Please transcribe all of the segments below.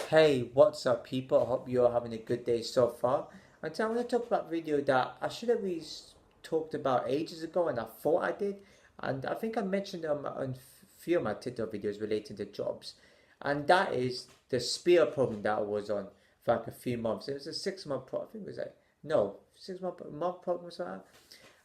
Hey, what's up, people? I hope you're having a good day so far. And today I'm going to talk about a video that I should have really talked about ages ago, and I thought I did. And I think I mentioned it on a few of my TikTok videos relating to jobs. And that is the spear problem that I was on for like a few months. It was a 6 month problem. I think it was like, no, 6 month problem or something.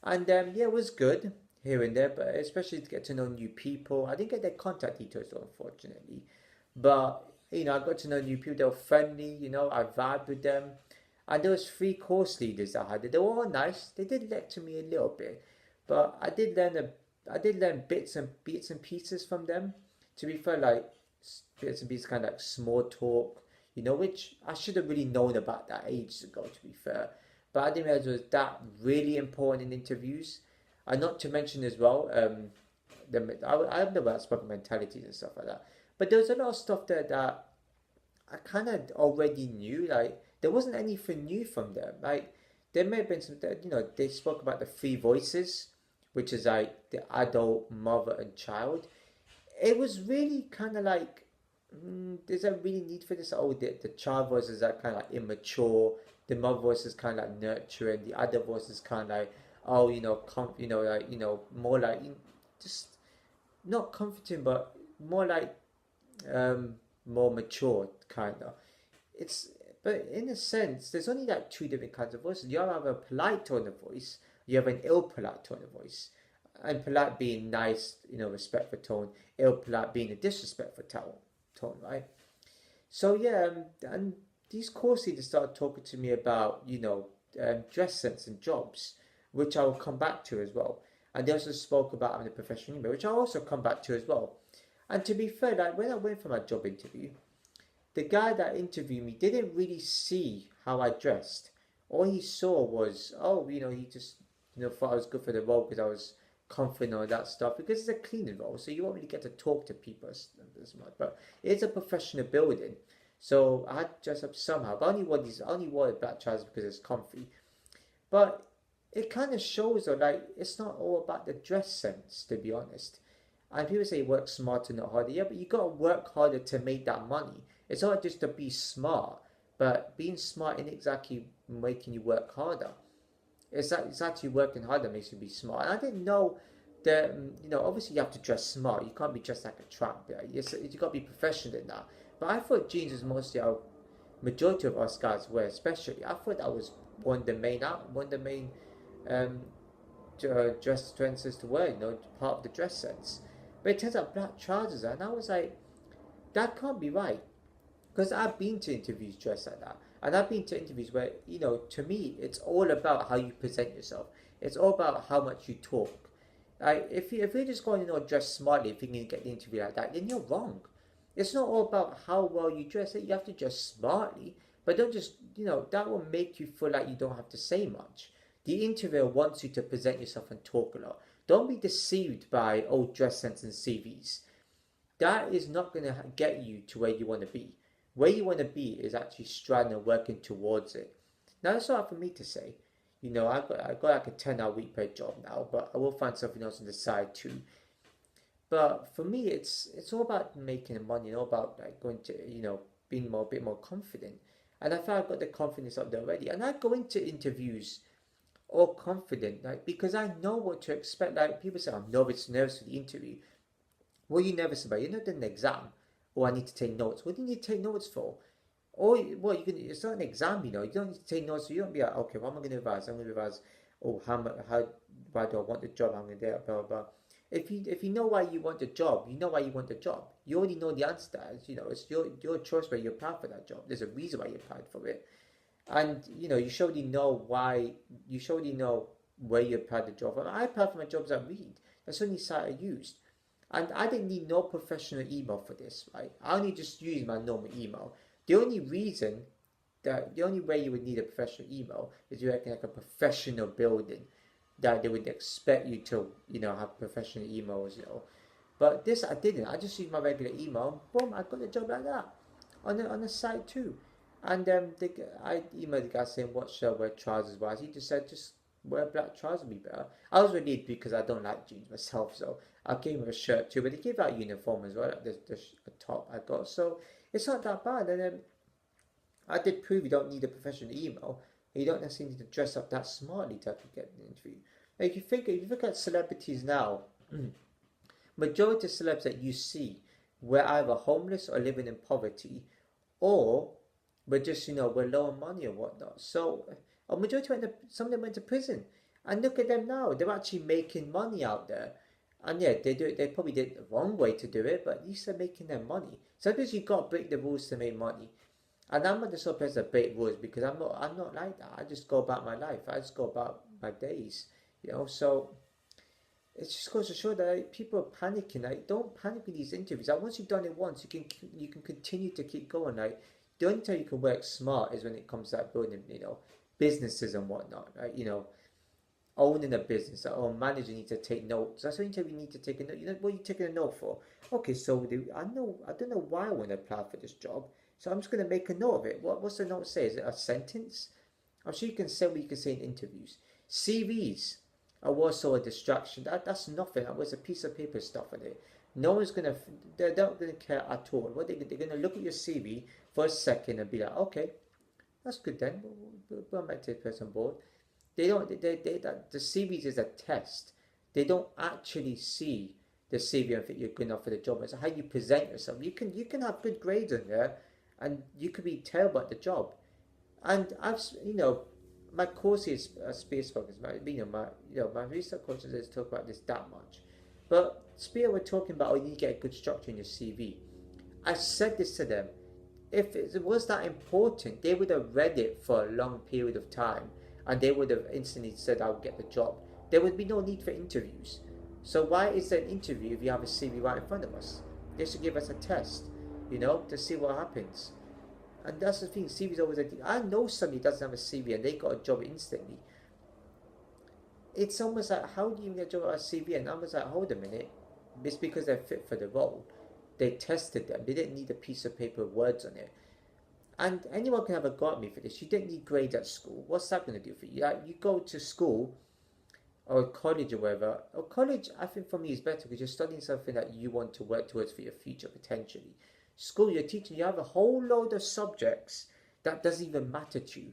And yeah, it was good here and there, but especially to get to know new people. I didn't get their contact details though, unfortunately. But I got to know new people. They were friendly. I vibed with them. And there was three course leaders I had. They were all nice. They did lecture me a little bit, but I did learn bits and pieces from them. To be fair, like bits and pieces, kind of like small talk. Which I should have really known about that ages ago. To be fair, but I didn't realize it was that really important in interviews. And not to mention as well, I know about spoken mentalities and stuff like that. But there was a lot of stuff there that I kind of already knew. Like there wasn't anything new from them. Like there may have been some, they spoke about the three voices, which is like the adult, mother, and child. It was really kind of like, is there really need for this? Oh, the child voice is like kind of like immature. The mother voice is kind of like nurturing. The other voice is kind of like, oh, more like just not comforting, but more like more mature kind of. It's but in a sense, there's only like two different kinds of voices. You have a polite tone of voice. You have an ill polite tone of voice. And polite being nice, respectful tone. Ill polite being a disrespectful tone, right? So yeah, and these course leaders started talking to me about dress sense and jobs, which I will come back to as well. And they also spoke about having a professional email, which I'll also come back to as well. And to be fair, like when I went for my job interview, the guy that interviewed me didn't really see how I dressed. All he saw was, oh, he just, thought I was good for the role because I was confident on that stuff. Because it's a cleaning role, so you won't really get to talk to people as much. But it's a professional building, so I had to dress up somehow. But I only wore black trousers because it's comfy. But it kind of shows though, like it's not all about the dress sense, to be honest. And people say work smarter, not harder. Yeah, but you gotta work harder to make that money. It's not just to be smart, but being smart isn't exactly making you work harder. It's actually working harder that makes you be smart. And I didn't know that, obviously you have to dress smart. You can't be dressed like a tramp. Yeah? You got to be professional in that. But I thought jeans was mostly how majority of us guys wear, especially. I thought that was one of the main um, dress senses to wear, part of the dress sense. But it turns out black trousers, and I was like, that can't be right. Because I've been to interviews dressed like that. And I've been to interviews where, to me, it's all about how you present yourself. It's all about how much you talk. Like, if you're just going, dress smartly, if you can get the interview like that, then you're wrong. It's not all about how well you dress. You have to dress smartly, but don't just, that will make you feel like you don't have to say much. The interviewer wants you to present yourself and talk a lot. Don't be deceived by old dress sense and CVs. That is not going to get you to where you want to be. Where you want to be is actually striving and working towards it. Now, that's not for me to say. I got like a 10-hour week paid job now, but I will find something else on the side too. But for me, it's all about making money, all about like going to, being a bit more confident. And I feel I've got the confidence up there already. And I go into interviews all confident, like because I know what to expect. Like people say, I'm nervous for the interview. What are you nervous about? You're not doing an exam. Oh, I need to take notes. What do you need to take notes for? Or well, you can. It's not an exam, You don't need to take notes. So you don't be like, okay, what am I going to revise? I'm going to revise. Oh, how why do I want the job? I'm going to do it. Blah blah blah. If you know why you want the job, you know why you want the job. You already know the answer to that. It's your choice where you apply for that job. There's a reason why you applied for it, and you surely know why. You surely know where you applied the job. And I applied for my jobs at Reed. That's the only site I used. And I didn't need no professional email for this, right? I only just used my normal email. The only reason the only way you would need a professional email is you work in like a professional building that they would expect you to, have professional emails. But this I didn't. I just used my regular email. Boom, I got a job like that on the site too. And I emailed the guy saying what should I wear trousers wise. He just said just wear black trousers would be better. I was relieved because I don't like jeans myself, so I gave him a shirt too. But they gave out a uniform as well, the top I got. So It's not that bad. And I did prove you don't need a professional email. You don't necessarily need to dress up that smartly to get an interview. Like if you look at celebrities now, majority of celebs that you see were either homeless or living in poverty, or were just we're low on money or whatnot. So a majority some of them went to prison, and look at them now. They're actually making money out there. And yeah, they do it. They probably did it the wrong way to do it, but at least they're making their money. Sometimes you got to break the rules to make money. And I'm not the sort of person that break rules because I'm not like that. I just go about my life. I just go about my days. So it just goes to show that people are panicking. Like, don't panic with these interviews. Like, once you've done it once, you can continue to keep going. Like, the only time you can work smart is when it comes to like building, businesses and whatnot. Right? Owning a business or manager needs to take notes. That's when you need to take a note. What are you taking a note for? Okay, so I don't know why I want to apply for this job. So I'm just going to make a note of it. What's the note say? Is it a sentence? I'm sure you can say what you can say in interviews. CVs are also a distraction. That's nothing. That was a piece of paper stuff in it. No one's going to, they're not going to care at all. They're going to look at your CV for a second and be like, okay, that's good then. We'll make this person board. The CVs is a test. They don't actually see the CV and think you're good enough for the job. It's how you present yourself. You can have good grades in there, and you could be terrible at the job. And my course is space focused. My research courses is talk about this that much. But Spear were talking about, you need to get a good structure in your CV. I said this to them. If it was that important, they would have read it for a long period of time, and they would have instantly said, I'll get the job. There would be no need for interviews. So why is there an interview if you have a CV right in front of us? They should give us a test, to see what happens. And that's the thing, CV's always a thing. I know somebody doesn't have a CV and they got a job instantly. It's almost like, how do you get a job at a CV? And I was like, hold a minute. It's because they're fit for the role. They tested them. They didn't need a piece of paper with words on it. And anyone can have a go at me for this. You didn't need grades at school. What's that going to do for you? Like, you go to school or college or wherever. Or college, I think for me, is better because you're studying something that you want to work towards for your future potentially. School, you're teaching, you have a whole load of subjects that doesn't even matter to you.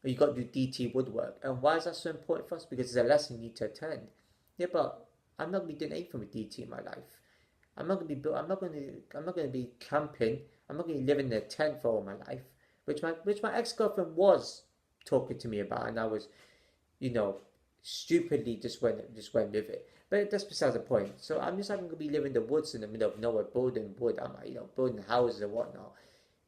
Or you got to do DT woodwork. And why is that so important for us? Because it's a lesson you need to attend. Yeah, but I'm not going to be doing anything with DT in my life. I'm not going to be camping. I'm not going to be living in a tent for all my life, which my ex-girlfriend was talking to me about, and I was, stupidly just went with it. But that's besides the point. So I'm just not going to be living in the woods in the middle of nowhere, building wood. I'm building houses and whatnot.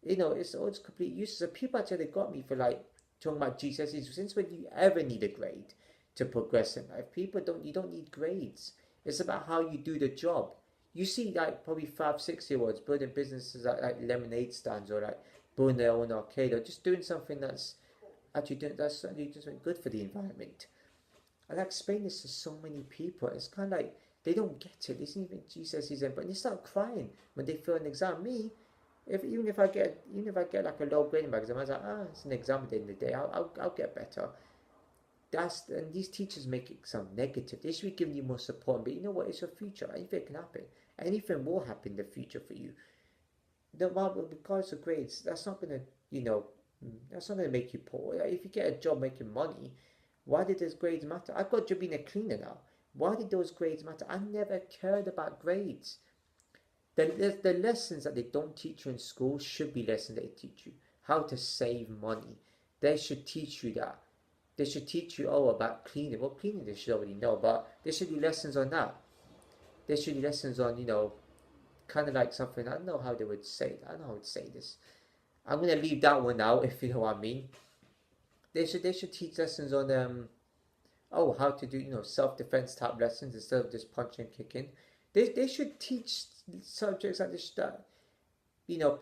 It's all just complete useless. So people actually got me for like talking about GCSEs. Since when do you ever need a grade to progress in life? You don't need grades. It's about how you do the job. You see like probably 5-6-year-olds building businesses like lemonade stands or like building their own arcade or just doing something that's certainly just good for the environment. And I explain this to so many people. It's kind of like they don't get it. They see even GCSEs, but they start crying when they fail an exam. Me, even if I get like a low grade in my exam, I was like, it's an exam at the end of the day. I'll get better. And these teachers make it sound negative. They should be giving you more support. But you know what? It's your future. Anything can happen. Anything will happen in the future for you. Regardless of grades, that's not gonna make you poor. If you get a job making money, why did those grades matter? I got a job being a cleaner now. Why did those grades matter? I never cared about grades. The lessons that they don't teach you in school should be lessons they teach you. How to save money. They should teach you that. They should teach you about cleaning. Well, cleaning they should already know, but they should do lessons on that. There should be lessons on, kind of like something, I don't know how they would say it. I don't know how to say this. I'm going to leave that one out, if you know what I mean. They should teach lessons on, how to do, self-defense type lessons instead of just punching and kicking. They should teach subjects like this that,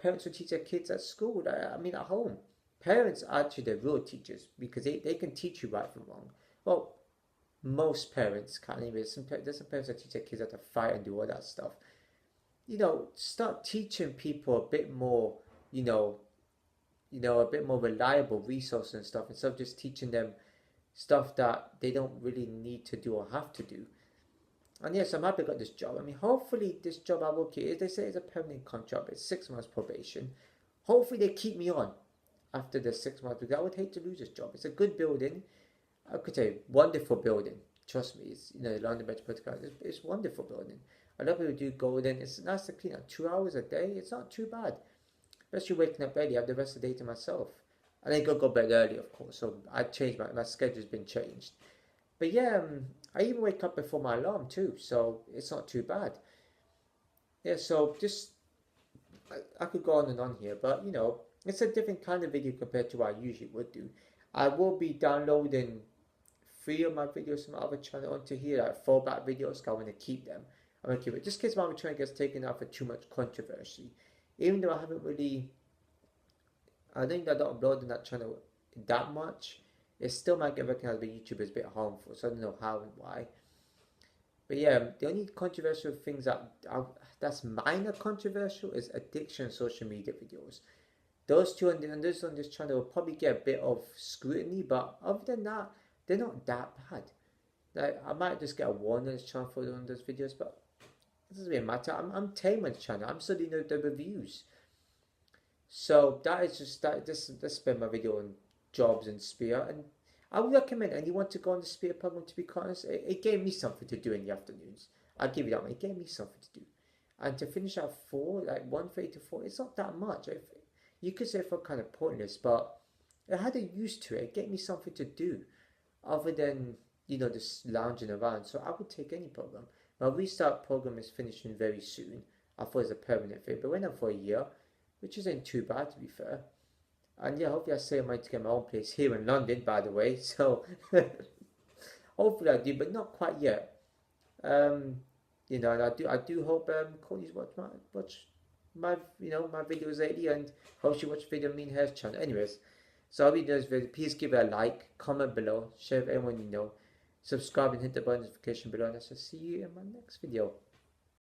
parents would teach their kids at school, at home. Parents are actually the real teachers because they can teach you right from wrong. Well, most parents can. Anyway, there's some parents that teach their kids how to fight and do all that stuff. Start teaching people a bit more, a bit more reliable resources and stuff instead of just teaching them stuff that they don't really need to do or have to do. And yes, I'm happy I got this job. I mean, hopefully this job I will keep. They say it's a permanent contract. It's 6 months probation. Hopefully they keep me on after the 6 months, because I would hate to lose this job. It's a good building. I could say wonderful building. Trust me, it's the London Metropolitan Area. It's wonderful building. A lot of people do go in. It's nice to clean up 2 hours a day. It's not too bad. Especially waking up early. I have the rest of the day to myself. And then go bed early, of course. So I changed my schedule's been changed. But yeah, I even wake up before my alarm too, so it's not too bad. Yeah, so just I could go on and on here, but it's a different kind of video compared to what I usually would do. I will be downloading 3 of my videos from my other channel onto here, like throwback videos. 'Cause I want to keep them. I'm gonna keep it just in case my other channel gets taken out for too much controversy. Even though I haven't really, I think I don't upload on that channel that much. It still might get recognized by YouTube as a bit harmful, so I don't know how and why. But yeah, the only controversial things that's minor controversial is addiction and social media videos. Those two on this channel will probably get a bit of scrutiny, but other than that, they're not that bad. Like, I might just get a warning on this channel for one of those videos, but it doesn't really matter. I'm tame on this channel. I'm studying the reviews. So that is just that. This been my video on jobs and Spear, and I would recommend anyone to go on the Spear program. To be honest, it gave me something to do in the afternoons. I'll give you that one. It gave me something to do, and to finish at 4, like 1:30 to 4, it's not that much. You could say it felt kind of pointless, but I had a use to it. It gave me something to do, other than just lounging around. So I would take any program. My restart program is finishing very soon. I thought it was a permanent thing, but went on for a year, which isn't too bad to be fair. And yeah, hopefully I save money to get my own place here in London, by the way. So hopefully I do, but not quite yet. And I do hope Courtney's watch my my videos lately, and hope she watch video on me and her channel. Anyways, so I'll be doing this video. Please give it a like, comment below, share with everyone you know, subscribe and hit the bell notification below, and I shall see you in my next video.